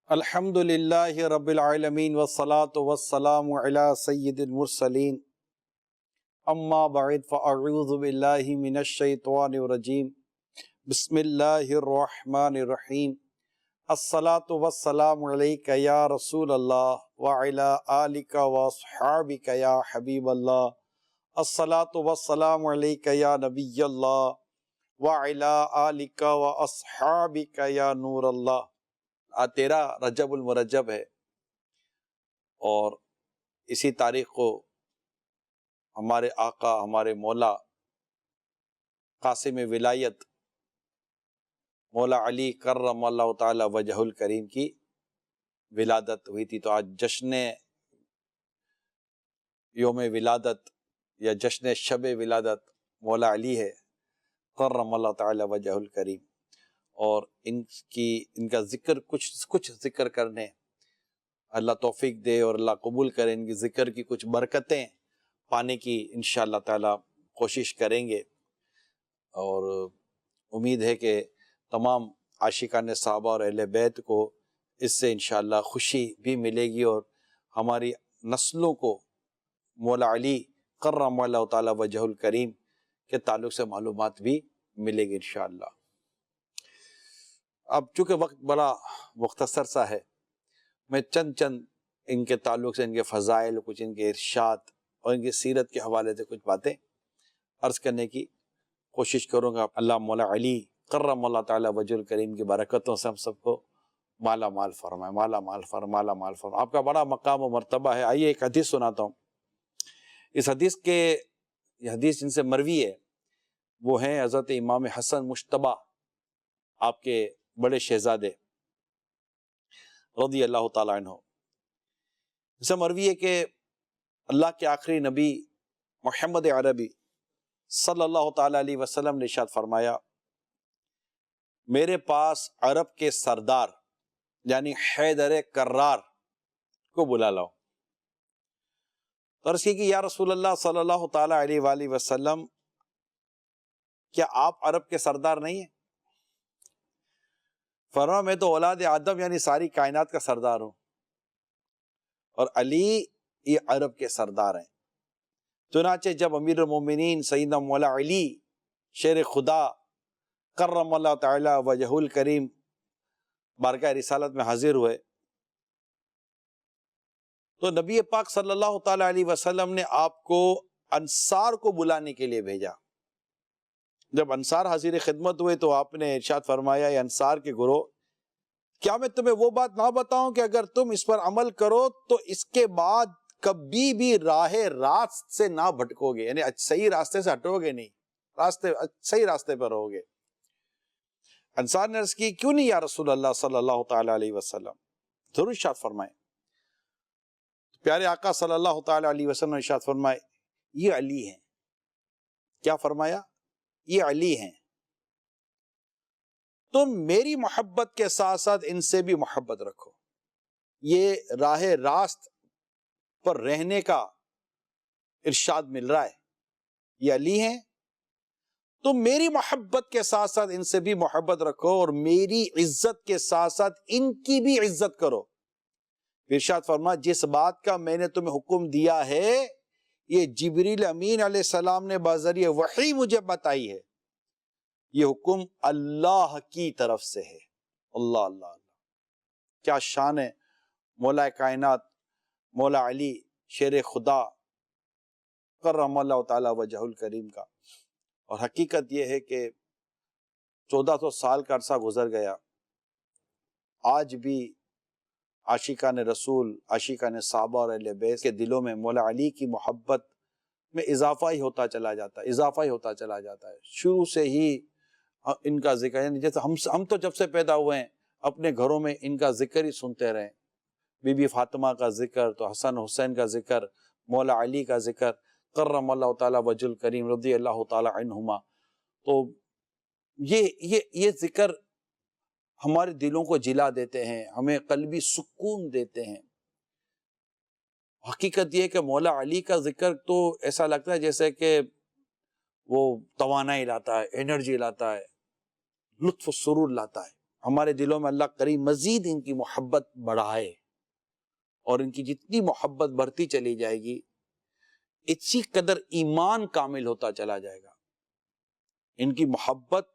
الحمد للہ رب العالمین والصلاة والسلام علی سید المرسلین اما بعد فاعوذ باللہ من الشیطان الرجیم بسم اللہ الرحمن الرحیم الصلاة والسلام علیک یا رسول اللہ وعلی آلک واصحابک یا حبیب اللہ الصلاة والسلام علیک یا نبی اللہ وعلی آلک واصحابک یا نور اللہ۔ 13 رجب المرجب ہے اور اسی تاریخ کو ہمارے آقا ہمارے مولا قاسم ولایت مولا علی کرم اللہ تعالی وجہ الکریم کی ولادت ہوئی تھی۔ تو آج جشن یوم ولادت یا جشن شب ولادت مولا علی ہے کرم اللہ تعالی وجہ الکریم، اور ان کا ذکر کچھ ذکر کرنے اللہ توفیق دے اور اللہ قبول کرے۔ ان کی ذکر کی کچھ برکتیں پانے کی انشاءاللہ تعالی کوشش کریں گے، اور امید ہے کہ تمام عاشقان صحابہ اور اہل بیت کو اس سے انشاءاللہ خوشی بھی ملے گی، اور ہماری نسلوں کو مولا علی کرم اللہ تعالی وجہ الکریم کے تعلق سے معلومات بھی ملے گی انشاءاللہ۔ اب چونکہ وقت بڑا مختصر سا ہے، میں چند ان کے تعلق سے، ان کے فضائل، کچھ ان کے ارشاد اور ان کی سیرت کے حوالے سے کچھ باتیں عرض کرنے کی کوشش کروں گا۔ اللہ مولا علی کرم اللہ تعالی وجہ الکریم کی برکتوں سے ہم سب کو مالا مال فرمائے، مالا مال فرمائے۔ آپ کا بڑا مقام و مرتبہ ہے۔ آئیے ایک حدیث سناتا ہوں۔ اس حدیث یہ حدیث جن سے مروی ہے وہ ہیں حضرت امام حسن مجتبی، آپ کے بڑے شہزادے رضی اللہ تعالیٰ عنہ۔ اس سے مروی ہے کہ اللہ کے آخری نبی محمد عربی صلی اللہ تعالیٰ علیہ وسلم نے ارشاد فرمایا، میرے پاس عرب کے سردار یعنی حیدر کرار کو بلا لاؤ۔ تو عرض کی کہ یا رسول اللہ صلی اللہ تعالیٰ علیہ وآلہ وسلم، کیا آپ عرب کے سردار نہیں ہیں؟ فرمایا میں تو اولاد آدم یعنی ساری کائنات کا سردار ہوں، اور علی یہ عرب کے سردار ہیں۔ چنانچہ جب امیر المومنین سیدنا مولا علی شیر خدا کرم اللہ تعالی وجہ الکریم بارگاہ رسالت میں حاضر ہوئے تو نبی پاک صلی اللہ تعالی علیہ وسلم نے آپ کو انصار کو بلانے کے لیے بھیجا۔ جب انصار حاضر خدمت ہوئے تو آپ نے ارشاد فرمایا، اے انصار کے گروہ، کیا میں تمہیں وہ بات نہ بتاؤں کہ اگر تم اس پر عمل کرو تو اس کے بعد کبھی بھی راہ راست سے نہ بھٹکو گے، یعنی صحیح راستے سے ہٹو گے نہیں، صحیح راستے پر رہو گے۔ انصار نے عرض کی، کیوں نہیں یا رسول اللہ صلی اللہ تعالی علیہ وسلم؟ ضرور ارشاد فرمائے۔ پیارے آقا صلی اللہ تعالی علیہ وسلم نے ارشاد فرمائے، یہ علی ہیں۔ کیا فرمایا؟ یہ علی ہیں، تم میری محبت کے ساتھ ساتھ ان سے بھی محبت رکھو۔ یہ راہ راست پر رہنے کا ارشاد مل رہا ہے۔ یہ علی ہیں، تم میری محبت کے ساتھ ساتھ ان سے بھی محبت رکھو، اور میری عزت کے ساتھ ساتھ ان کی بھی عزت کرو۔ ارشاد فرما، جس بات کا میں نے تمہیں حکم دیا ہے یہ جبریل امین علیہ السلام نے بذریعہ وحی مجھے بتائی ہے، یہ حکم اللہ کی طرف سے ہے۔ اللہ اللہ اللہ، کیا شان ہے مولا کائنات مولا علی شیر خدا کرم اللہ تعالی وجہ الکریم کا۔ اور حقیقت یہ ہے کہ 1400 سال کا عرصہ گزر گیا، آج بھی عاشقان رسول، عاشقان صحابہ اور اہل بیت کے دلوں میں مولا علی کی محبت میں اضافہ ہی ہوتا چلا جاتا ہے۔ شروع سے ہی ان کا ذکر، یعنی جیسے ہم تو جب سے پیدا ہوئے ہیں اپنے گھروں میں ان کا ذکر ہی سنتے رہے، بی بی فاطمہ کا ذکر، تو حسن حسین کا ذکر، مولا علی کا ذکر کرم اللہ تعالی وجہ الکریم رضی اللہ تعالی عنہما۔ تو یہ ذکر ہمارے دلوں کو جلا دیتے ہیں، ہمیں قلبی سکون دیتے ہیں۔ حقیقت یہ کہ مولا علی کا ذکر تو ایسا لگتا ہے جیسے کہ وہ توانائی لاتا ہے، انرجی لاتا ہے، لطف و سرور لاتا ہے۔ ہمارے دلوں میں اللہ کریم مزید ان کی محبت بڑھائے، اور ان کی جتنی محبت بڑھتی چلی جائے گی اسی قدر ایمان کامل ہوتا چلا جائے گا۔ ان کی محبت،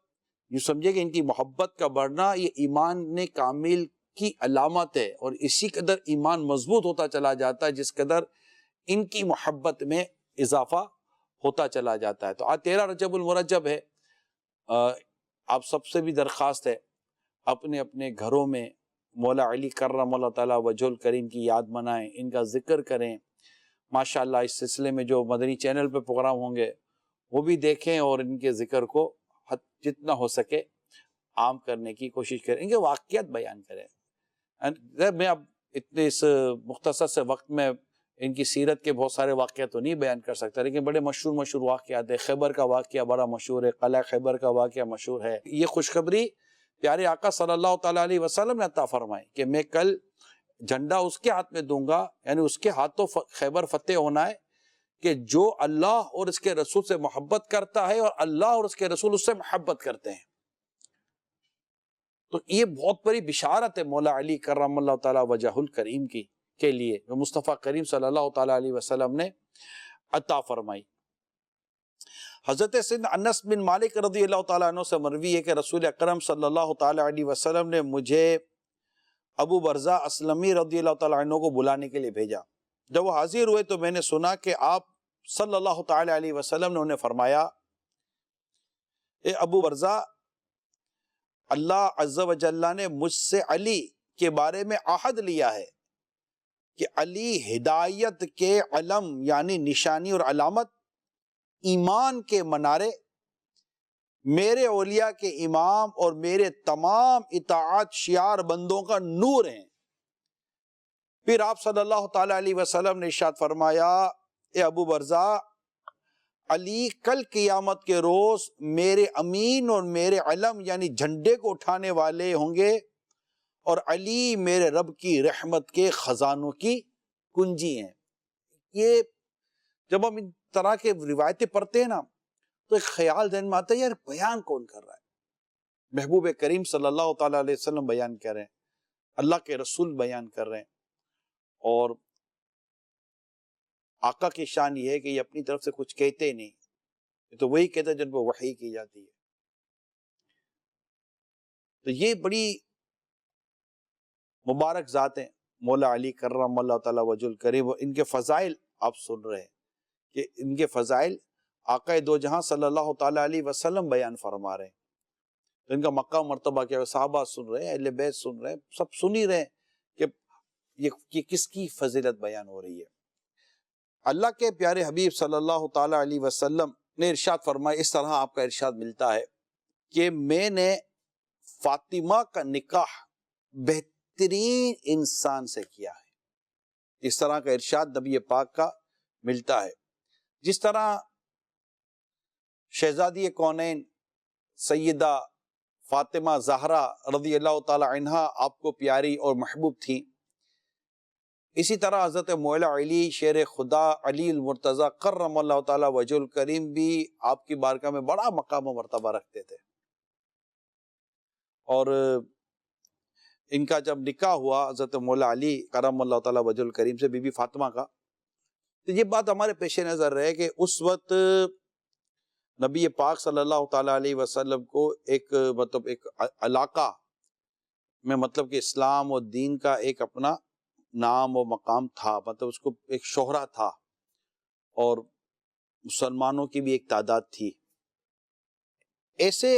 یہ سمجھے کہ ان کی محبت کا بڑھنا یہ ایمان کامل کی علامت ہے، اور اسی قدر ایمان مضبوط ہوتا چلا جاتا ہے جس قدر ان کی محبت میں اضافہ ہوتا چلا جاتا ہے۔ تو آج 13 رجب المرجب ہے، آپ سب سے بھی درخواست ہے اپنے اپنے گھروں میں مولا علی کرم اللہ تعالیٰ وجہ الکریم کی یاد منائیں، ان کا ذکر کریں۔ ماشاءاللہ اس سلسلے میں جو مدنی چینل پہ پروگرام ہوں گے وہ بھی دیکھیں، اور ان کے ذکر کو جتنا ہو سکے عام کرنے کی کوشش کریں، ان کے واقعات بیان کریں۔ میں اب اتنے اس مختصر سے وقت میں ان کی سیرت کے بہت سارے واقعات تو نہیں بیان کر سکتا، لیکن بڑے مشہور واقعات ہیں۔ خیبر کا واقعہ بڑا مشہور ہے، قلعہ خیبر کا واقعہ مشہور ہے۔ یہ خوشخبری پیارے آقا صلی اللہ تعالیٰ علیہ وسلم نے عطا فرمائی کہ میں کل جھنڈا اس کے ہاتھ میں دوں گا، یعنی اس کے ہاتھوں خیبر فتح ہونا ہے کہ جو اللہ اور اس کے رسول سے محبت کرتا ہے، اور اللہ اور اس کے رسول اس سے محبت کرتے ہیں۔ تو یہ بہت بڑی بشارت ہے مولا علی کرم اللہ تعالیٰ وجہ الکریم کی کے لیے، جو مصطفیٰ کریم صلی اللہ تعالیٰ علیہ وسلم نے عطا فرمائی۔ حضرت سیدنا انس بن مالک رضی اللہ تعالیٰ عنہ سے مروی ہے کہ رسول اکرم صلی اللہ تعالیٰ علیہ وسلم نے مجھے ابو برزہ اسلمی رضی اللہ تعالیٰ عنہ کو بلانے کے لیے بھیجا۔ جب وہ حاضر ہوئے تو میں نے سنا کہ آپ صلی اللہ تعالیٰ علیہ وسلم نے انہیں فرمایا، اے ابو برزہ، اللہ عز و جل نے مجھ سے علی کے بارے میں عہد لیا ہے کہ علی ہدایت کے علم یعنی نشانی اور علامت، ایمان کے منارے، میرے اولیاء کے امام اور میرے تمام اطاعت شیار بندوں کا نور ہیں۔ پھر آپ صلی اللہ تعالیٰ علیہ وسلم نے ارشاد فرمایا، اے ابو برزہ، علی کل قیامت کے روز میرے امین اور میرے علم یعنی جھنڈے کو اٹھانے والے ہوں گے، اور علی میرے رب کی رحمت کے خزانوں کی کنجی ہیں۔ یہ جب ہم ان طرح کے روایتیں پڑھتے ہیں نا تو ایک خیال ذہن میں آتا ہے، یار بیان کون کر رہا ہے؟ محبوب کریم صلی اللہ تعالیٰ علیہ وسلم بیان کر رہے ہیں، اللہ کے رسول بیان کر رہے ہیں، اور آقا کی شان یہ ہے کہ یہ اپنی طرف سے کچھ کہتے ہی نہیں، یہ تو وہی کہتے ہیں جن پہ وحی کی جاتی ہے۔ تو یہ بڑی مبارک ذات ہیں مولا علی کرم اللہ تعالیٰ وجہ الکریم، ان کے فضائل آپ سن رہے ہیں کہ ان کے فضائل آقا دو جہاں صلی اللہ تعالیٰ علیہ وسلم بیان فرما رہے ہیں۔ ان کا مقام مرتبہ کیا، صحابہ سن رہے ہیں، اہل بیت سن رہے ہیں، سب سن ہی رہے ہیں کہ یہ کس کی فضیلت بیان ہو رہی ہے۔ اللہ کے پیارے حبیب صلی اللہ تعالیٰ علیہ وسلم نے ارشاد فرمایا، اس طرح آپ کا ارشاد ملتا ہے کہ میں نے فاطمہ کا نکاح بہترین انسان سے کیا ہے۔ اس طرح کا ارشاد نبی پاک کا ملتا ہے۔ جس طرح شہزادی کونین سیدہ فاطمہ زہرا رضی اللہ تعالی عنہا آپ کو پیاری اور محبوب تھیں، اسی طرح حضرت مولا علی شیر خدا علی المرتضی کرم اللہ تعالی وجہ الکریم بھی آپ کی بارگاہ میں بڑا مقام و مرتبہ رکھتے تھے۔ اور ان کا جب نکاح ہوا حضرت مولا علی کرم اللہ تعالی وجہ الکریم سے بی بی فاطمہ کا، تو یہ بات ہمارے پیش نظر رہے کہ اس وقت نبی پاک صلی اللہ تعالیٰ علیہ وسلم کو ایک علاقہ میں کہ اسلام اور دین کا ایک اپنا نام و مقام تھا، اس کو ایک شہرہ تھا، اور مسلمانوں کی بھی ایک تعداد تھی۔ ایسے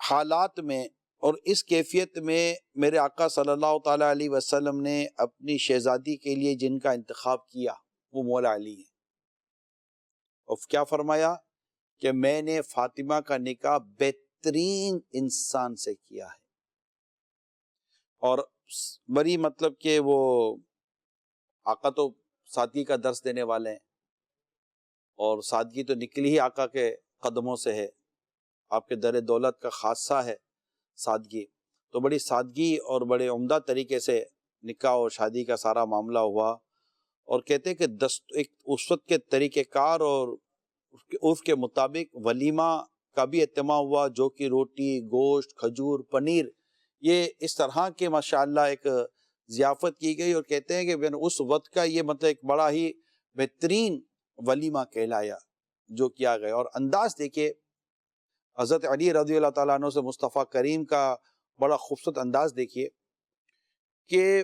حالات میں اور اس کیفیت میں میرے آقا صلی اللہ تعالیٰ علیہ وسلم نے اپنی شہزادی کے لیے جن کا انتخاب کیا وہ مولا علی ہے، اور کیا فرمایا کہ میں نے فاطمہ کا نکاح بہترین انسان سے کیا ہے۔ اور بڑی کہ وہ آقا تو سادگی کا درس دینے والے ہیں، اور سادگی تو نکلی ہی آقا کے قدموں سے ہے، آپ کے در دولت کا خاصہ ہے سادگی۔ تو بڑی سادگی اور بڑے عمدہ طریقے سے نکاح اور شادی کا سارا معاملہ ہوا، اور کہتے ہیں کہ اس وقت کے طریقہ کار اور عرف کے مطابق ولیمہ کا بھی اہتمام ہوا، جو کہ روٹی، گوشت، کھجور، پنیر، یہ اس طرح کے ماشاءاللہ ایک ضیافت کی گئی، اور کہتے ہیں کہ اس وقت کا یہ مطلب ایک بڑا ہی بہترین ولیمہ کہلایا جو کیا گیا۔ اور انداز دیکھیے حضرت علی رضی اللہ تعالیٰ عنہ سے مصطفیٰ کریم کا بڑا خوبصورت انداز دیکھیے کہ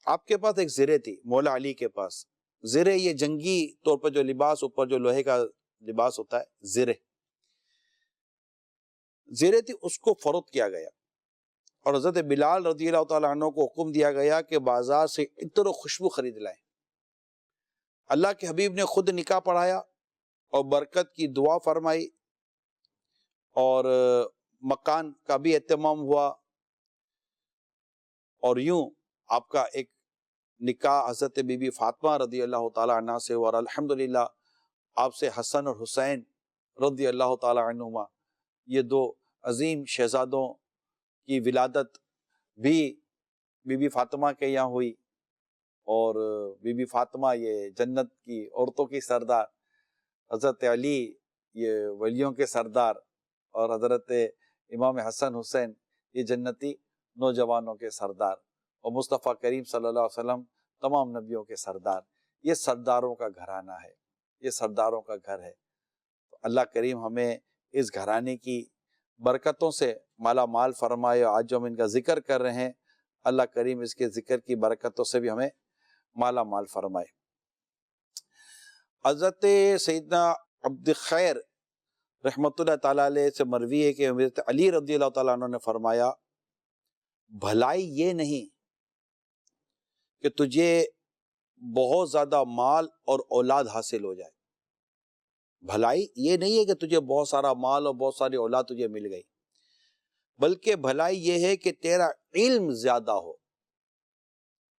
آپ کے پاس ایک زرے تھی، مولا علی کے پاس زرے، یہ جنگی طور پر جو لباس اوپر جو لوہے کا لباس ہوتا ہے زرے تھی، اس کو فروخت کیا گیا، اور حضرت بلال رضی اللہ تعالیٰ عنہ کو حکم دیا گیا کہ بازار سے عطر و خوشبو خرید لائیں۔ اللہ کے حبیب نے خود نکاح پڑھایا اور برکت کی دعا فرمائی، اور مکان کا بھی اہتمام ہوا، اور یوں آپ کا ایک نکاح حضرت بی بی فاطمہ رضی اللہ تعالیٰ عنہ سے ہوا، اور الحمدللہ آپ سے حسن اور حسین رضی اللہ تعالیٰ عنہما، یہ دو عظیم شہزادوں کی ولادت بھی بی بی فاطمہ کے یہاں ہوئی، اور بی بی فاطمہ یہ جنت کی عورتوں کی سردار، حضرت علی یہ ولیوں کے سردار، اور حضرت امام حسن حسین یہ جنتی نوجوانوں کے سردار، اور مصطفیٰ کریم صلی اللہ علیہ وسلم تمام نبیوں کے سردار۔ یہ سرداروں کا گھرانہ ہے، یہ سرداروں کا گھر ہے۔ اللہ کریم ہمیں اس گھرانے کی برکتوں سے مالا مال فرمائے، اور آج جو ہم ان کا ذکر کر رہے ہیں اللہ کریم اس کے ذکر کی برکتوں سے بھی ہمیں مالا مال فرمائے۔ حضرت سیدنا عبد خیر رحمۃ اللہ تعالیٰ علیہ سے مروی ہے کہ حضرت علی رضی اللہ تعالیٰ عنہ نے فرمایا، بھلائی یہ نہیں کہ تجھے بہت زیادہ مال اور اولاد حاصل ہو جائے، بھلائی یہ نہیں ہے کہ تجھے بہت سارا مال اور بہت ساری اولاد تجھے مل گئی، بلکہ بھلائی یہ ہے کہ تیرا علم زیادہ ہو،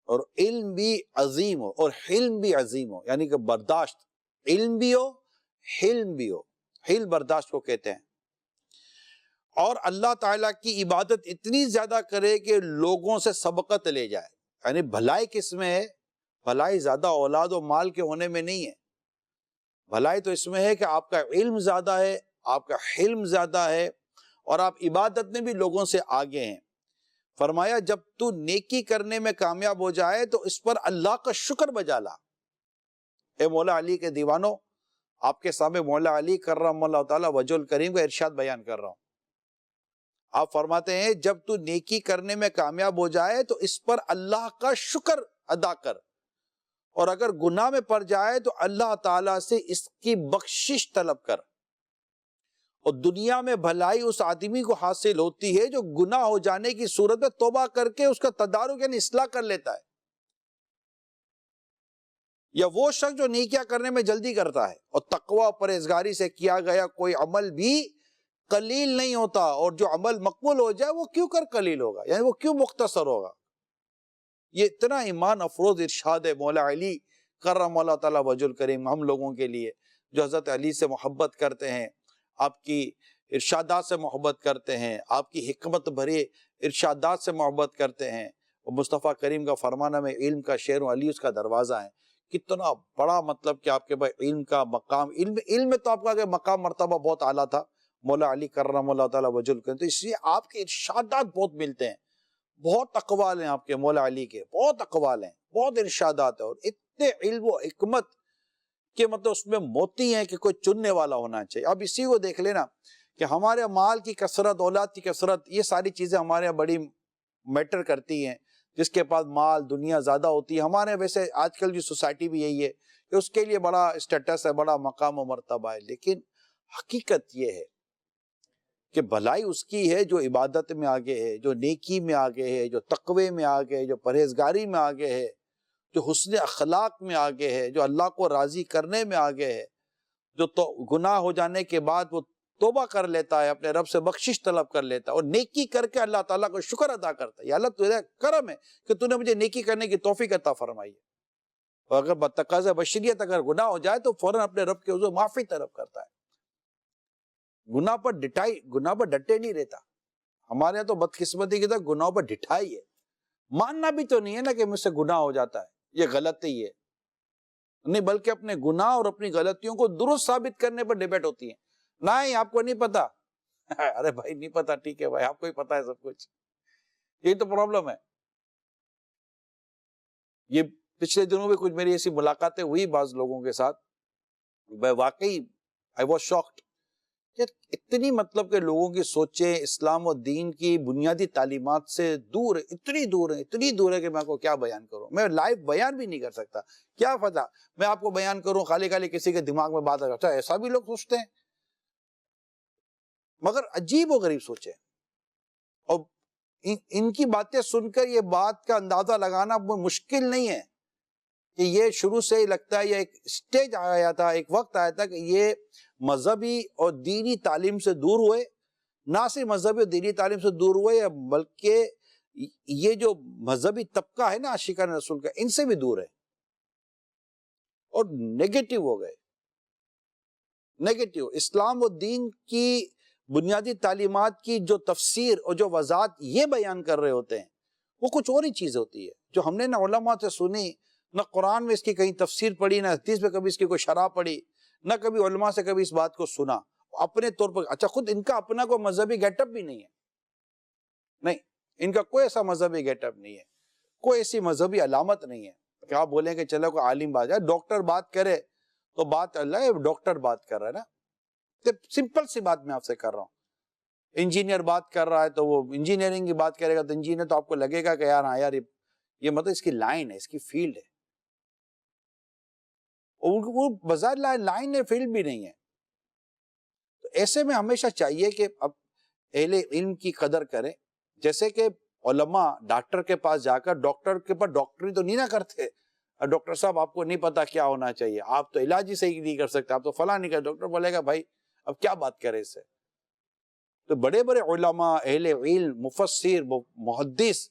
اور علم بھی عظیم ہو، اور حلم بھی عظیم ہو، یعنی کہ برداشت، علم بھی ہو حلم بھی ہو، حلم برداشت کو کہتے ہیں، اور اللہ تعالیٰ کی عبادت اتنی زیادہ کرے کہ لوگوں سے سبقت لے جائے۔ یعنی بھلائی کس میں ہے؟ بھلائی زیادہ اولاد و مال کے ہونے میں نہیں ہے، بھلائی تو اس میں ہے کہ آپ کا علم زیادہ ہے، آپ کا حلم زیادہ ہے، اور آپ عبادت میں بھی لوگوں سے آگے ہیں۔ فرمایا جب تو نیکی کرنے میں کامیاب ہو جائے تو اس پر اللہ کا شکر بجا لا۔ اے مولا علی کے دیوانوں، آپ کے سامنے مولا علی کرم اللہ تعالیٰ وجہ الکریم کا ارشاد بیان کر رہا ہوں۔ آپ فرماتے ہیں جب تو نیکی کرنے میں کامیاب ہو جائے تو اس پر اللہ کا شکر ادا کر، اور اگر گناہ میں پڑ جائے تو اللہ تعالیٰ سے اس کی بخشش طلب کر۔ اور دنیا میں بھلائی اس آدمی کو حاصل ہوتی ہے جو گناہ ہو جانے کی صورت میں توبہ کر کے اس کا تدارک یعنی اصلاح کر لیتا ہے، یا وہ شخص جو نیکیاں کرنے میں جلدی کرتا ہے۔ اور تقوی اور پرہیزگاری سے کیا گیا کوئی عمل بھی قلیل نہیں ہوتا، اور جو عمل مقبول ہو جائے وہ کیوں کر قلیل ہوگا، یعنی وہ کیوں مختصر ہوگا۔ یہ اتنا ایمان افروز ارشاد ہے مولا علی کرم اللہ تعالیٰ وجہ الکریم ہم لوگوں کے لیے، جو حضرت علی سے محبت کرتے ہیں، آپ کی ارشادات سے محبت کرتے ہیں، آپ کی حکمت بھرے ارشادات سے محبت کرتے ہیں۔ اور مصطفیٰ کریم کا فرمانا میں علم کا شعر و علی اس کا دروازہ ہے۔ کتنا بڑا مطلب کہ آپ کے پاس علم کا مقام، علم میں تو آپ کا مقام مرتبہ بہت اعلیٰ تھا مولا علی کرم اللہ تعالیٰ وجہ الکریم، تو اس لیے آپ کے ارشادات بہت ملتے ہیں، بہت اقوال ہیں آپ کے مولا علی کے، بہت اقوال ہیں، بہت ارشادات ہیں، اور اتنے علم و حکمت کہ مطلب اس میں موتی ہیں کہ کوئی چننے والا ہونا چاہیے۔ اب اسی کو دیکھ لینا کہ ہمارے مال کی کثرت، اولاد کی کثرت، یہ ساری چیزیں ہمارے یہاں بڑی میٹر کرتی ہیں۔ جس کے پاس مال دنیا زیادہ ہوتی ہے، ہمارے ویسے آج کل کی سوسائٹی بھی یہی ہے کہ اس کے لیے بڑا اسٹیٹس ہے، بڑا مقام و مرتبہ ہے، لیکن حقیقت یہ ہے کہ بھلائی اس کی ہے جو عبادت میں آگے ہے، جو نیکی میں آگے ہے، جو تقوی میں آگے ہے، جو پرہیزگاری میں آگے ہے، جو حسن اخلاق میں آگے ہے، جو اللہ کو راضی کرنے میں آگے ہے، جو تو گناہ ہو جانے کے بعد وہ توبہ کر لیتا ہے، اپنے رب سے بخشش طلب کر لیتا ہے، اور نیکی کر کے اللہ تعالیٰ کو شکر ادا کرتا ہے، یا اللہ تیرا کرم ہے کہ تو نے مجھے نیکی کرنے کی توفیق عطا فرمائی ہے۔ اور اگر بتقاضۂ بشریت اگر گناہ ہو جائے تو فوراً اپنے رب کے حضور معافی طلب کرتا ہے، گناہ پر ڈٹے نہیں رہتا۔ ہمارے یہاں تو بدقسمتی کی طرح گناہوں پر ڈٹائی ہے، ماننا بھی تو نہیں ہے نا کہ مجھ سے گناہ ہو جاتا ہے، یہ غلطی ہے نہیں، بلکہ اپنے گناہ اور اپنی غلطیوں کو درست ثابت کرنے پر ڈیبیٹ ہوتی ہے۔ نہیں آپ کو نہیں پتا، ارے بھائی نہیں پتا، ٹھیک ہے بھائی آپ کو ہی پتا ہے سب کچھ، یہی تو پرابلم ہے. یہ پچھلے دنوں میں کچھ میری ایسی ملاقاتیں ہوئی بعض لوگوں کے ساتھ, میں واقعی I was shocked کہ اتنی مطلب کہ لوگوں کی سوچیں اسلام و دین کی بنیادی تعلیمات سے دور ہے, اتنی دور ہے کہ میں آپ کو کیا بیان کروں. میں لائیو بیان بھی نہیں کر سکتا. کیا پتہ میں آپ کو بیان کروں, خالی کسی کے دماغ میں بات آ, ایسا بھی لوگ سوچتے ہیں, مگر عجیب و غریب سوچیں. اور ان کی باتیں سن کر یہ بات کا اندازہ لگانا مشکل نہیں ہے کہ یہ شروع سے ہی لگتا ہے, یہ ایک سٹیج آیا تھا, ایک وقت آیا تھا کہ یہ مذہبی اور دینی تعلیم سے دور ہوئے. نہ صرف مذہبی اور دینی تعلیم سے دور ہوئے بلکہ یہ جو مذہبی طبقہ ہے نا عاشقان رسول کا, ان سے بھی دور ہے اور نیگیٹو ہو گئے. نیگیٹو اسلام و دین کی بنیادی تعلیمات کی جو تفسیر اور جو وضاحت یہ بیان کر رہے ہوتے ہیں وہ کچھ اور ہی چیز ہوتی ہے جو ہم نے نہ علماء سے سنی, نہ قرآن میں اس کی کہیں تفسیر پڑھی, نہ حدیث میں کبھی اس کی کوئی شرح پڑھی, نہ کبھی علماء سے کبھی اس بات کو سنا اپنے طور پر. اچھا خود ان کا اپنا کوئی مذہبی گیٹ اپ بھی نہیں ہے, نہیں ان کا کوئی ایسا مذہبی گیٹ اپ نہیں ہے, کوئی ایسی مذہبی علامت نہیں ہے کہ آپ بولیں کہ چلو کوئی عالم بات ہے, ڈاکٹر بات کرے تو بات اللہ ہے, ڈاکٹر بات کر رہا ہے نا, سمپل سی بات میں آپ سے کر رہا ہوں. انجینئر بات کر رہا ہے تو وہ انجینئرنگ کی بات کرے گا تو انجینئر تو آپ کو لگے گا کہ یار ہاں یار یہ مطلب اس کی لائن ہے, اس کی فیلڈ ہے. وہ بظاہر لائن ہے, فیلڈ بھی نہیں ہے. تو ایسے میں ہمیشہ چاہیے کہ اب اہل علم کی قدر کریں. جیسے کہ علماء ڈاکٹر کے پاس جا کر ڈاکٹر کے پاس ڈاکٹری تو نہیں نہ کرتے, ڈاکٹر صاحب آپ کو نہیں پتا کیا ہونا چاہیے, آپ تو علاج ہی صحیح نہیں کر سکتے, آپ تو فلاں نہیں کر. ڈاکٹر بولے گا بھائی اب کیا بات کرے اس سے. تو بڑے بڑے علماء, اہل علم, مفسر, محدث,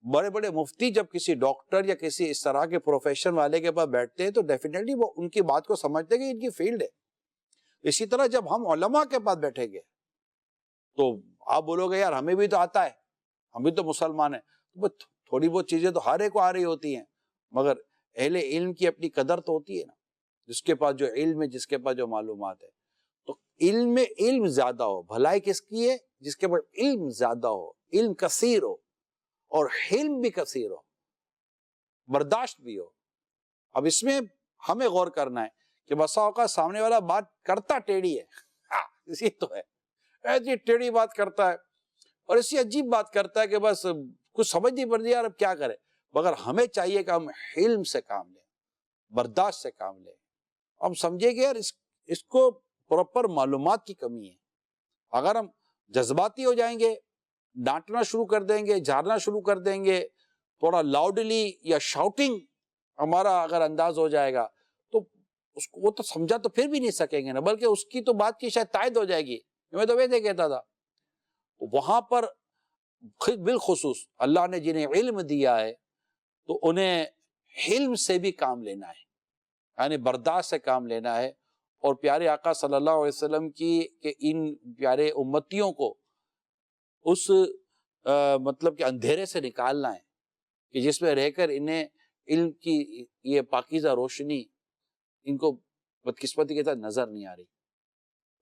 بڑے بڑے مفتی جب کسی ڈاکٹر یا کسی اس طرح کے پروفیشن والے کے پاس بیٹھتے ہیں تو ڈیفینیٹلی وہ ان کی بات کو سمجھتے ہیں کہ ان کی فیلڈ ہے. اسی طرح جب ہم علماء کے پاس بیٹھیں گے تو آپ بولو گے یار ہمیں بھی تو آتا ہے, ہم بھی تو مسلمان ہیں, تھوڑی بہت چیزیں تو ہر ایک کو آ رہی ہوتی ہیں, مگر اہل علم کی اپنی قدر تو ہوتی ہے نا, جس کے پاس جو علم ہے, جس کے پاس جو معلومات ہے. تو علم میں علم زیادہ ہو, بھلائی کس کی ہے, جس کے پاس علم زیادہ ہو, علم کثیر ہو اور حلم بھی کثیر ہو, برداشت بھی ہو. اب اس میں ہمیں غور کرنا ہے کہ بسا اوقات سامنے والا بات کرتا ٹیڑھی ہے, اسی تو ہے, ایسی ٹیڑھی بات کرتا ہے اور ایسی عجیب بات کرتا ہے کہ بس کچھ سمجھ نہیں پڑتی یار اب کیا کرے. مگر ہمیں چاہیے کہ ہم حلم سے کام لیں, برداشت سے کام لیں. ہم سمجھے کہ یار اس کو پراپر معلومات کی کمی ہے. اگر ہم جذباتی ہو جائیں گے, ڈانٹنا شروع کر دیں گے, جھارنا شروع کر دیں گے, تھوڑا لاؤڈلی یا شاؤٹنگ ہمارا اگر انداز ہو جائے گا تو اس کو وہ تو سمجھا تو پھر بھی نہیں سکیں گے نا, بلکہ اس کی تو بات کی شاید تائید ہو جائے گی. میں تو ویسے کہتا تھا. وہاں پر بالخصوص اللہ نے جنہیں علم دیا ہے تو انہیں علم سے بھی کام لینا ہے, یعنی برداشت سے کام لینا ہے. اور پیارے آقا صلی اللہ علیہ وسلم کی کہ ان پیارے امتیوں کو اس مطلب کہ اندھیرے سے نکالنا ہے کہ جس میں رہ کر انہیں علم کی یہ پاکیزہ روشنی ان کو بدقسمتی کے ساتھ نظر نہیں آ رہی.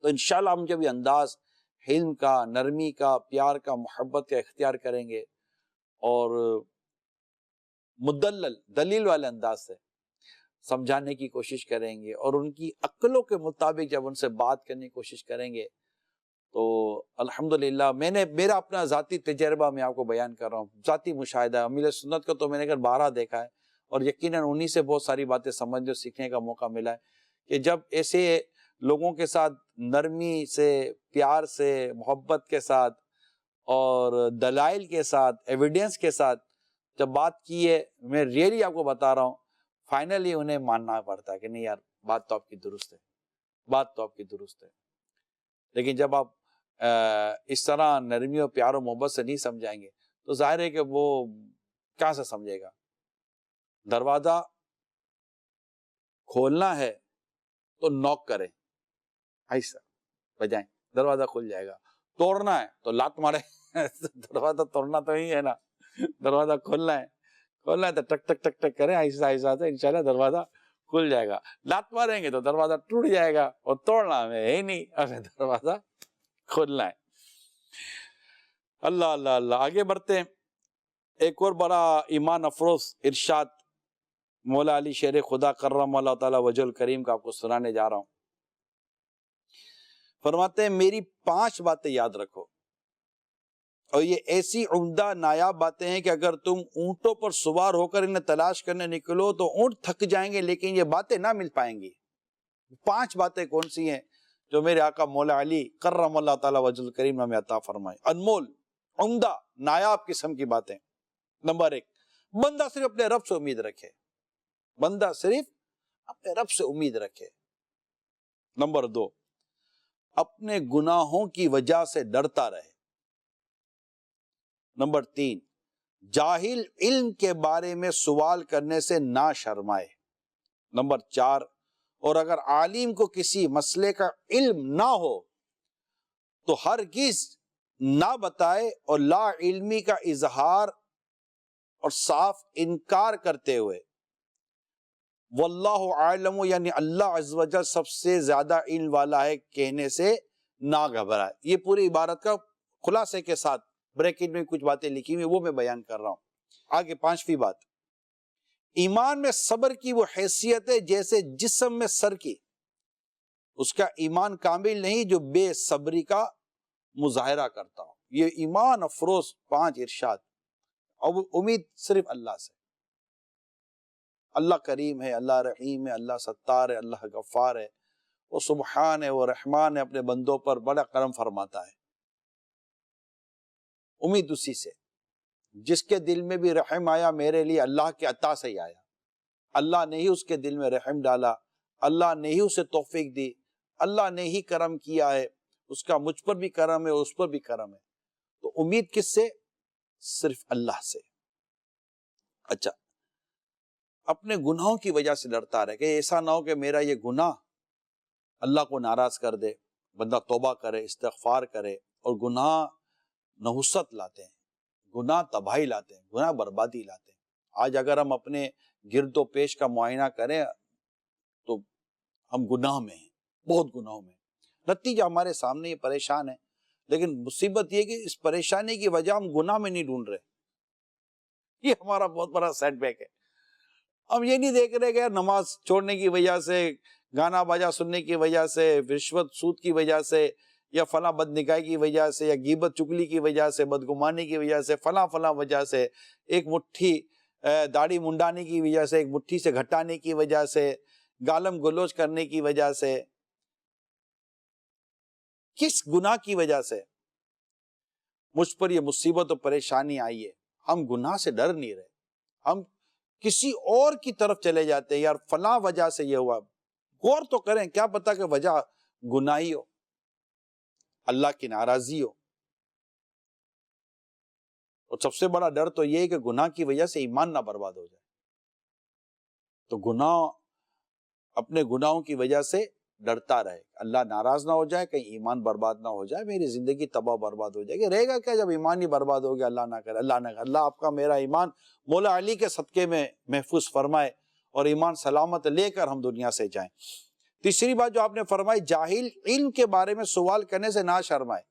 تو انشاءاللہ ہم جب یہ انداز علم کا, نرمی کا, پیار کا, محبت کا اختیار کریں گے اور مدلل دلیل والے انداز سے سمجھانے کی کوشش کریں گے اور ان کی عقلوں کے مطابق جب ان سے بات کرنے کی کوشش کریں گے تو الحمدللہ میرا اپنا ذاتی تجربہ میں آپ کو بیان کر رہا ہوں, ذاتی مشاہدہ. امیل سنت کو تو میں نے اگر 12 دیکھا ہے اور یقیناً انہی سے بہت ساری باتیں سمجھنے اور سیکھنے کا موقع ملا ہے کہ جب ایسے لوگوں کے ساتھ نرمی سے, پیار سے, محبت کے ساتھ اور دلائل کے ساتھ, ایویڈنس کے ساتھ جب بات کی ہے, میں ریئلی آپ کو بتا رہا ہوں فائنلی انہیں ماننا پڑتا ہے کہ نہیں یار بات تو آپ کی درست ہے, بات تو آپ کی درست ہے. لیکن جب آپ اس طرح نرمی اور پیار و محبت سے نہیں سمجھائیں گے تو ظاہر ہے کہ وہ کہاں سے سمجھے گا. دروازہ کھولنا ہے تو نوک کریں, ایسا بجائیں, دروازہ کھل جائے گا. توڑنا ہے تو لات مارے, دروازہ توڑنا تو ہی ہے نا, دروازہ کھولنا ہے تو ٹک ٹک ٹک ٹک کریں ایسا ایسا سے, انشاءاللہ دروازہ کھل جائے گا. لات ماریں گے تو دروازہ ٹوٹ جائے گا اور توڑنا ہمیں ہے ہی نہیں, اگر دروازہ کھولنا ہے. اللہ اللہ اللہ. آگے بڑھتے ہیں. ایک اور بڑا ایمان افروز ارشاد مولا علی شیر خدا کرم اللہ تعالی وجہ الکریم کا آپ کو سنانے جا رہا ہوں. فرماتے ہیں میری 5 باتیں یاد رکھو، اور یہ ایسی عمدہ نایاب باتیں ہیں کہ اگر تم اونٹوں پر سوار ہو کر انہیں تلاش کرنے نکلو تو اونٹ تھک جائیں گے، لیکن یہ باتیں نہ مل پائیں گی. 5 باتیں کون سی ہیں جو میرے آقا مولا علی کرم اللہ تعالی وجہ الکریم نے ہمیں عطا فرمائے؟ انمول، عمدہ، نایاب قسم کی باتیں. نمبر 1، بندہ صرف اپنے رب سے امید رکھے. بندہ صرف اپنے رب سے امید رکھے. نمبر 2، اپنے گناہوں کی وجہ سے ڈرتا رہے. نمبر 3، جاہل علم کے بارے میں سوال کرنے سے نہ شرمائے. نمبر 4، اور اگر عالم کو کسی مسئلے کا علم نہ ہو تو ہرگز نہ بتائے، اور لا علمی کا اظہار اور صاف انکار کرتے ہوئے واللہ عالم، یعنی اللہ عز و جل سب سے زیادہ علم والا ہے، کہنے سے نہ گھبرائے. یہ پوری عبارت کا خلاصے کے ساتھ بریکٹ میں کچھ باتیں لکھی ہوئی وہ میں بیان کر رہا ہوں. آگے 5ویں بات، ایمان میں صبر کی وہ حیثیت ہے جیسے جسم میں سر کی. اس کا ایمان کامل نہیں جو بے صبری کا مظاہرہ کرتا ہو. یہ ایمان افروز 5 ارشاد. اور امید صرف اللہ سے. اللہ کریم ہے، اللہ رحیم ہے، اللہ ستار ہے، اللہ غفار ہے، وہ سبحان ہے، وہ رحمان ہے، اپنے بندوں پر بڑا کرم فرماتا ہے. امید اسی سے. جس کے دل میں بھی رحم آیا میرے لیے اللہ کے عطا سے ہی آیا. اللہ نے ہی اس کے دل میں رحم ڈالا، اللہ نے ہی اسے توفیق دی، اللہ نے ہی کرم کیا ہے. اس کا مجھ پر بھی کرم ہے، اس پر بھی کرم ہے. تو امید کس سے؟ صرف اللہ سے. اچھا، اپنے گناہوں کی وجہ سے ڈرتا رہے کہ ایسا نہ ہو کہ میرا یہ گناہ اللہ کو ناراض کر دے. بندہ توبہ کرے، استغفار کرے. اور گناہ نحوست لاتے ہیں، گناہ تباہی لاتے ہیں، گناہ بربادی لاتے ہیں. آج اگر ہم اپنے گرد و پیش کا معائنہ کریں تو ہم گناہ میں ہیں، بہت گناہوں میں. نتیجہ ہمارے سامنے یہ پریشان ہے، لیکن مصیبت یہ کہ اس پریشانی کی وجہ ہم گناہ میں نہیں ڈھونڈ رہے. یہ ہمارا بہت بڑا سیٹ بیک ہے. ہم یہ نہیں دیکھ رہے کہ نماز چھوڑنے کی وجہ سے، گانا باجا سننے کی وجہ سے، رشوت سود کی وجہ سے، یا فلاں بد نگاہی کی وجہ سے، یا غیبت چگلی کی وجہ سے، بدگمانی کی وجہ سے، فلاں فلاں وجہ سے، ایک مٹھی داڑھی منڈانے کی وجہ سے، ایک مٹھی سے گھٹانے کی وجہ سے، گالم گلوچ کرنے کی وجہ سے، کس گناہ کی وجہ سے مجھ پر یہ مصیبت و پریشانی آئی ہے؟ ہم گناہ سے ڈر نہیں رہے، ہم کسی اور کی طرف چلے جاتے ہیں. یار فلاں وجہ سے یہ ہوا. غور تو کریں، کیا پتا کہ وجہ گناہی ہو، اللہ کی ناراضی ہو. اور سب سے بڑا ڈر تو یہ ہے کہ گناہ کی وجہ سے ایمان نہ برباد ہو جائے. تو گناہ، اپنے گناہوں کی وجہ سے ڈرتا رہے، اللہ ناراض نہ ہو جائے، کہیں ایمان برباد نہ ہو جائے، میری زندگی تباہ برباد ہو جائے گی. رہے گا کیا جب ایمان ہی برباد ہو گیا؟ اللہ نہ کرے، اللہ نہ کرے. اللہ آپ کا میرا ایمان مولا علی کے صدقے میں محفوظ فرمائے اور ایمان سلامت لے کر ہم دنیا سے جائیں. تیسری بات جو آپ نے فرمائی، جاہل علم کے بارے میں سوال کرنے سے نہ شرمائے.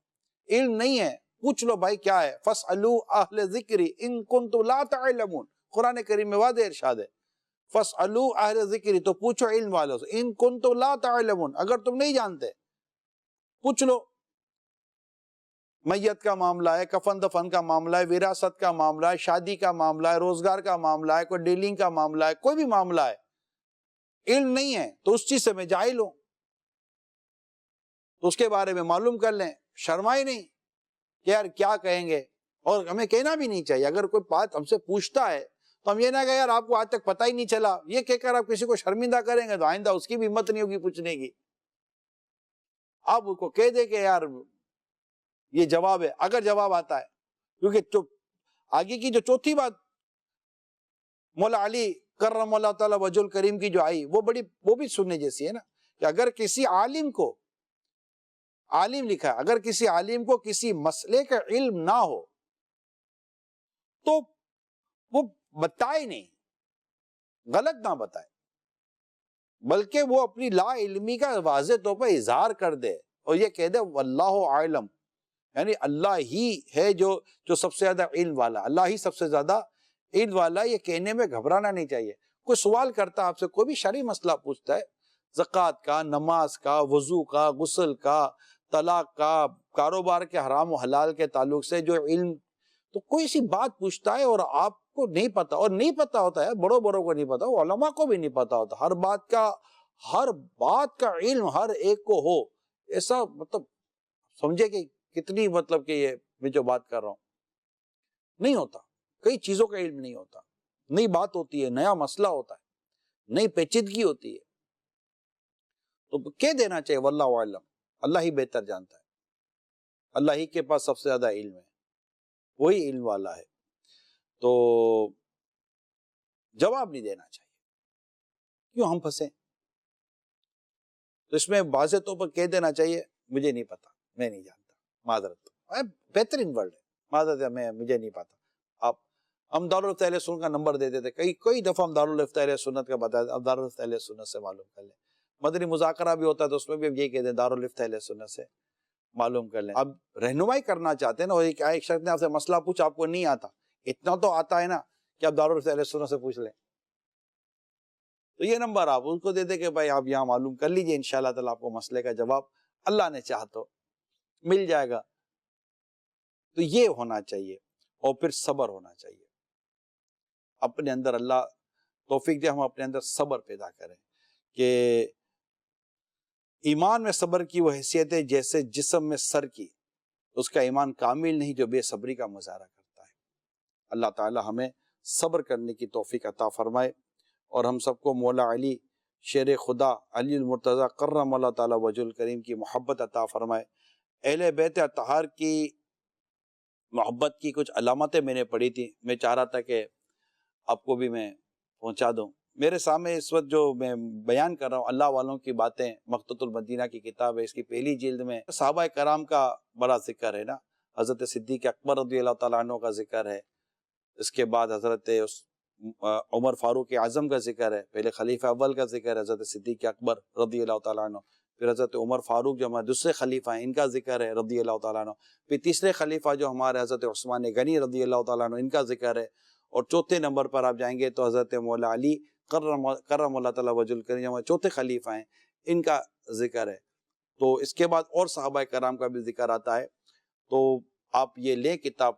علم نہیں ہے، پوچھ لو بھائی کیا ہے. فَاسْأَلُوا أَهْلَ الذِّكْرِ إِن كُنتُمْ لَا تَعْلَمُونَ. قرآن کریم میں واضح ارشاد ہے، فَاسْأَلُوا أَهْلَ الذِّكْرِ، تو پوچھو علم والوں سے. إِن كُنتُمْ لَا تَعْلَمُونَ، اگر تم نہیں جانتے پوچھ لو. میت کا معاملہ ہے، کفن دفن کا معاملہ ہے، وراثت کا معاملہ ہے، شادی کا معاملہ ہے، روزگار کا معاملہ ہے، کوئی ڈیلنگ کا معاملہ ہے، کوئی بھی معاملہ ہے، علم نہیں ہے تو اس چیز سے میں جاہل ہوں، تو اس کے بارے میں معلوم کر لیں. شرمائے نہیں کہ یار کیا کہیں گے. اور ہمیں کہنا بھی نہیں چاہیے. اگر کوئی بات ہم سے پوچھتا ہے تو ہم یہ نہ کہ یار آپ کو آج تک پتہ ہی نہیں چلا. یہ کہہ کر آپ کسی کو شرمندہ کریں گے تو آئندہ اس کی بھی ہمت نہیں ہوگی پوچھنے کی. آپ اس کو کہہ دیں کہ یار یہ جواب ہے، اگر جواب آتا ہے. کیونکہ آگے کی جو چوتھی بات مولا علی کرم اللہ تعالی وجہ الکریم کی جو آئی وہ بھی سننے جیسی ہے نا، کہ اگر کسی عالم کو، عالم لکھا ہے، اگر کسی عالم کو کسی مسئلے کا علم نہ ہو تو وہ بتائے نہیں، غلط نہ بتائے، بلکہ وہ اپنی لا علمی کا واضح طور پر اظہار کر دے اور یہ کہہ دے واللہ عالم، یعنی اللہ ہی ہے جو سب سے زیادہ علم والا، اللہ ہی سب سے زیادہ علم والا. یہ کہنے میں گھبرانا نہیں چاہیے. کوئی سوال کرتا آپ سے، کوئی بھی شرعی مسئلہ پوچھتا ہے، زکوٰۃ کا، نماز کا، وضو کا، غسل کا، طلاق کا، کاروبار کے حرام و حلال کے تعلق سے جو علم، تو کوئی سی بات پوچھتا ہے اور آپ کو نہیں پتا، اور نہیں پتا ہوتا ہے، بڑوں کو نہیں پتا، علماء کو بھی نہیں پتا ہوتا، ہر بات کا علم ہر ایک کو ہو، ایسا مطلب سمجھے کہ کتنی مطلب کہ یہ میں جو بات کر رہا ہوں نہیں ہوتا. کئی چیزوں کا علم نہیں ہوتا، نئی بات ہوتی ہے، نیا مسئلہ ہوتا ہے، نئی پیچیدگی ہوتی ہے، تو کہہ دینا چاہیے واللہ اعلم، اللہ ہی بہتر جانتا ہے، اللہ ہی کے پاس سب سے زیادہ علم ہے، وہی علم والا ہے. تو جواب نہیں دینا چاہیے. کیوں ہم پھنسے؟ تو اس میں واضح طور پر کہہ دینا چاہیے مجھے نہیں پتا، میں نہیں جانتا، معذرت. بہترین ورڈ ہے معذرت، مجھے نہیں پتا. ہم دارالفتہ اہل سنت کا نمبر دیتے تھے، کئی دفعہ ہم دارالفتہ اہل سنت کا بتایا، اب دارالفتہ اہل سنت سے معلوم کر لیں. مدنی مذاکرہ بھی ہوتا ہے تو اس میں بھی ہم یہ کہتے ہیں دارالفتہ اہل سنت سے معلوم کر لیں. اب رہنمائی کرنا چاہتے ہیں نا، اور ایک شخص نے آپ سے مسئلہ پوچھا، آپ کو نہیں آتا، اتنا تو آتا ہے نا کہ آپ دارالفتہ اہل سنت سے پوچھ لیں. تو یہ نمبر آپ ان کو دے دیں کہ بھائی آپ یہاں معلوم کر لیجئے، انشاءاللہ تعالیٰ آپ کو مسئلے کا جواب اللہ نے چاہا تو مل جائے گا. تو یہ ہونا چاہیے، اور پھر صبر ہونا چاہیے. اپنے اندر اللہ توفیق دے ہم اپنے اندر صبر پیدا کریں، کہ ایمان میں صبر کی وہ حیثیت ہے جیسے جسم میں سر کی. اس کا ایمان کامل نہیں جو بے صبری کا مظاہرہ کرتا ہے. اللہ تعالی ہمیں صبر کرنے کی توفیق عطا فرمائے، اور ہم سب کو مولا علی شیر خدا علی المرتضیٰ کرم اللہ تعالی وجہ الکریم کی محبت عطا فرمائے. اہل بیت اطہار کی محبت کی کچھ علامتیں میں نے پڑھی تھی، میں چاہ رہا تھا کہ آپ کو بھی میں پہنچا دوں. میرے سامنے اس وقت جو میں بیان کر رہا ہوں اللہ والوں کی باتیں، مقتۃ المدینہ کی کتاب ہے، اس کی پہلی جلد میں صحابہ کرام کا بڑا ذکر ہے نا. حضرت صدیق اکبر رضی اللہ تعالیٰ عنہ کا ذکر ہے، اس کے بعد حضرت عمر فاروق اعظم کا ذکر ہے، پہلے خلیفہ اول کا ذکر ہے حضرت صدیق اکبر رضی اللہ تعالیٰ عنہ، پھر حضرت عمر فاروق جو ہمارے دوسرے خلیفہ ہیں ان کا ذکر ہے رضی اللہ تعالیٰ عنہ، پھر تیسرے خلیفہ جو ہمارے حضرت عثمان غنی رضی اللہ تعالیٰ عنہ ان کا ذکر ہے، اور چوتھے نمبر پر آپ جائیں گے تو حضرت مولا علی کرم اللہ تعالیٰ وجہ الکریم ہمارے چوتھے خلیفہ ہیں، ان کا ذکر ہے. تو اس کے بعد اور صحابہ کرام کا بھی ذکر آتا ہے. تو آپ یہ لیں کتاب.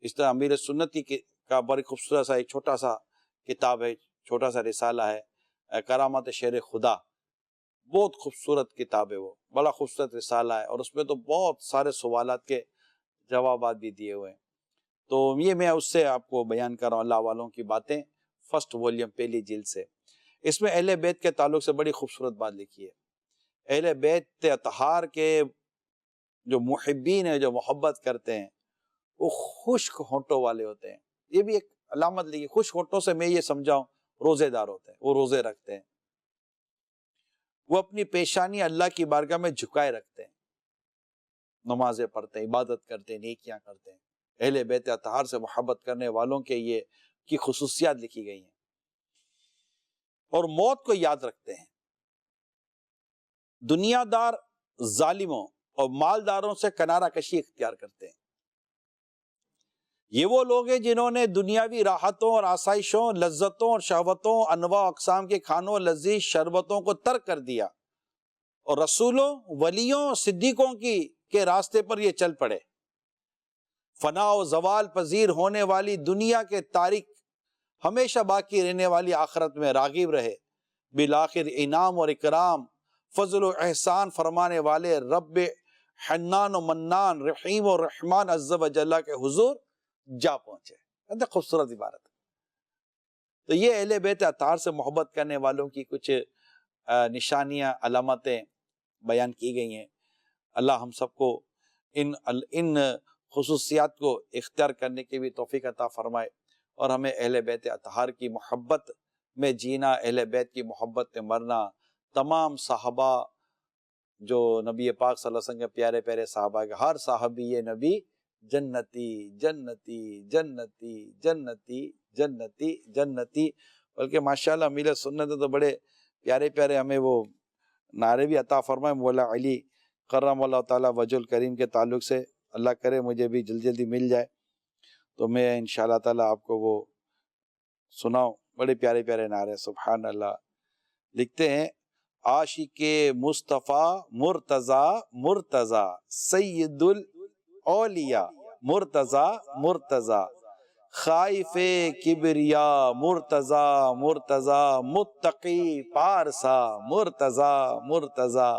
اس طرح امیر سنت کی کا بڑی خوبصورت سا ایک چھوٹا سا کتاب ہے، چھوٹا سا رسالہ ہے، کرامات شیر خدا، بہت خوبصورت کتاب ہے، وہ بڑا خوبصورت رسالہ ہے، اور اس میں تو بہت سارے سوالات کے جوابات بھی دیے ہوئے ہیں. تو یہ میں اس سے آپ کو بیان کر رہا ہوں اللہ والوں کی باتیں، فرسٹ والیوم پہلی جلد سے. اس میں اہل بیت کے تعلق سے بڑی خوبصورت بات لکھی ہے. اہل بیت اطہار کے جو محبین ہیں، جو محبت کرتے ہیں، وہ خشک ہونٹوں والے ہوتے ہیں. یہ بھی ایک علامت لکھی. خشک ہونٹوں سے میں یہ سمجھاؤں روزے دار ہوتے ہیں، وہ روزے رکھتے ہیں، وہ اپنی پیشانی اللہ کی بارگاہ میں جھکائے رکھتے ہیں، نمازیں پڑھتے ہیں، عبادت کرتے ہیں، نیکیاں کرتے ہیں. اہل بیت اطہار سے محبت کرنے والوں کے یہ کی خصوصیات لکھی گئی ہیں. اور موت کو یاد رکھتے ہیں. دنیا دار ظالموں اور مالداروں سے کنارہ کشی اختیار کرتے ہیں. یہ وہ لوگ ہیں جنہوں نے دنیاوی راحتوں اور آسائشوں، لذتوں اور شہوتوں، انواع اقسام کے کھانوں اور لذیذ شربتوں کو ترک کر دیا اور رسولوں، ولیوں، صدیقوں کے راستے پر یہ چل پڑے. فنا و زوال پذیر ہونے والی دنیا کے تاریک ہمیشہ باقی رہنے والی آخرت میں راغب رہے. بالآخر انعام اور اکرام، فضل و احسان فرمانے والے رب حنان و منان، رحیم و رحمان عز و جل کے حضور جا پہنچے. خوبصورت عبارت. تو یہ اہل بیت اطہار سے محبت کرنے والوں کی کچھ نشانیاں، علامتیں بیان کی گئی ہیں. اللہ ہم سب کو ان خصوصیات کو اختیار کرنے کی بھی توفیق عطا فرمائے، اور ہمیں اہل بیت اطہار کی محبت میں جینا، اہل بیت کی محبت میں مرنا. تمام صحابہ جو نبی پاک صلی اللہ علیہ وسلم کے پیارے پیارے صحابہ کے، ہر صحابی یہ نبی جنتی جنتی جنتی جنتی جنتی جنتی. بلکہ ماشاءاللہ امیر سنت تو بڑے پیارے پیارے ہمیں وہ نعرے بھی عطا فرمائے مولا علی کرم اللہ تعالی وجہ الکریم کے تعلق سے. اللہ کرے مجھے بھی جلدی جلدی مل جائے تو میں انشاءاللہ تعالیٰ آپ کو وہ سناؤں. بڑے پیارے پیارے نعرے. سبحان اللہ. لکھتے ہیں عاشق مصطفیٰ مرتضیٰ مرتضیٰ سید الاولیاء مرتضیٰ مرتضیٰ خائف کبریا مرتضیٰ مرتضیٰ متقی پارسا مرتضیٰ مرتضیٰ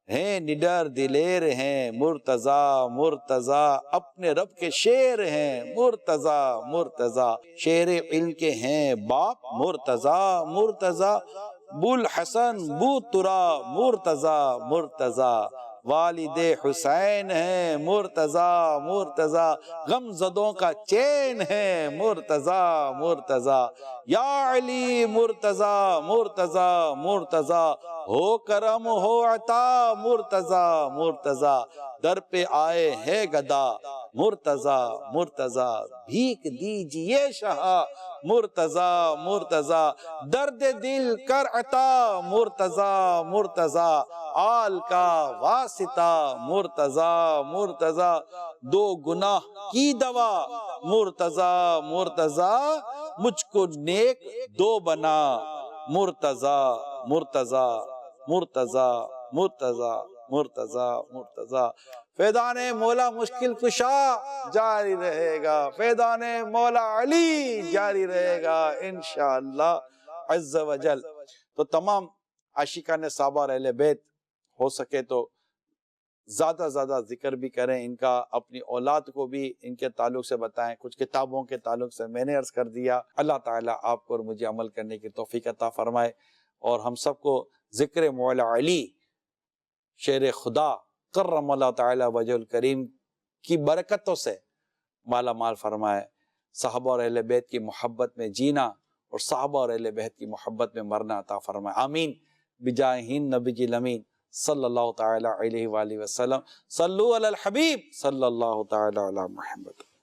ہیں نڈر دلیر ہیں مرتضیٰ مرتضیٰ اپنے رب کے شیر ہیں مرتضیٰ مرتضیٰ شیر علم کے ہیں باپ مرتضیٰ مرتضیٰ بوالحسن بوترا مرتضیٰ مرتضیٰ والد حسین ہیں مرتضیٰ مرتضیٰ غم زدوں کا چین ہے مرتضیٰ مرتضیٰ یا علی مرتضیٰ مرتضیٰ مرتضیٰ ہو کرم ہو عطا مرتضیٰ مرتضیٰ در پہ آئے ہے گدا مرتضیٰ مرتضیٰ بھیک دیجئے شاہ مرتضیٰ مرتضیٰ درد دل کر عطا مرتضیٰ مرتضیٰ آل کا واسطہ مرتضیٰ مرتضیٰ دو گناہ کی دوا مرتضیٰ مرتضیٰ مجھ کو نیک دو بنا مرتضیٰ مرتضیٰ مرتضیٰ مرتضیٰ مرتضیٰ مرتضیٰ. فیضان مولا مشکل کشا جاری رہے گا. فیضان مولا علی جاری رہے گا انشاءاللہ عز و جل. تو تمام عاشقان صحابہ اور اہل بیت ہو سکے تو زیادہ زیادہ ذکر بھی کریں ان کا. اپنی اولاد کو بھی ان کے تعلق سے بتائیں. کچھ کتابوں کے تعلق سے میں نے عرض کر دیا. اللہ تعالیٰ آپ کو اور مجھے عمل کرنے کی توفیق عطا فرمائے اور ہم سب کو ذکر مولا علی شیر خدا کرم اللہ تعالیٰ وجہ الکریم کی برکتوں سے مالا مال فرمائے. صحابہ اور اہل بیت کی محبت میں جینا اور صحابہ اور اہل بیت کی محبت میں مرنا عطا فرمائے. آمین بجاہ نبی جی الامین صلی اللہ تعالیٰ علیہ وآلہ وسلم. صلو علی الحبیب صلی اللہ تعالیٰ علی محمد.